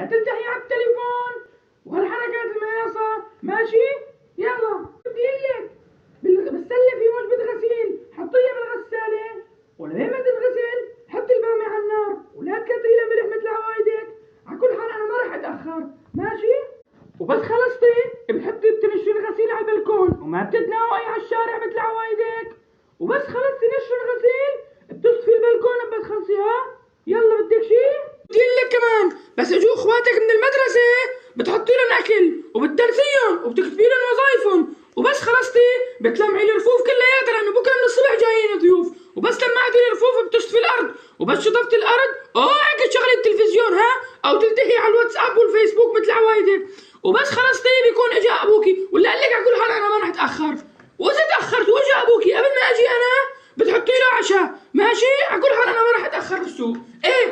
لا تلتهي على التليفون وهالحركات المياصة، ماشي؟ يلا بدي لك بالسلة في وجبة غسيل، حطيها بالغسالة ولما ما تنغسل حطي البامية على النار ولا تكتريها ملح مثل عوايدك. على كل حال أنا ما راح أتأخر، ماشي؟ وبس خلصتي بتحطي بتنشري الغسيل على البلكون وما بتتناوئي على الشارع مثل عوايدك. وبس خلصتي نشر الغسيل بتصفي البلكون بتخلصيها. يلا بدك شي؟ بدي لك كمان بس اجوا اخواتك من المدرسة بتحطي لهم اكل وبتدرسيهم وبتكتبي لهم وظايفهم. وبس خلصتي بتلمعي الرفوف كلياتها لانه بكره من الصبح جايين ضيوف. وبس لمعتي الرفوف بتشطفي الارض. وبس شطفتي الارض اوعك تشغلي التلفزيون او تلتهي على الواتساب والفيسبوك مثل عوايدك. وبس خلصتي بيكون اجا ابوكي ولا قال لك على كل حال انا ما رح اتاخر. واذا تاخرت واجا ابوكي قبل ما اجي انا بتحطي له عشاء، ماشي؟ على كل حال انا ما رح اتاخر بالسوق. ايه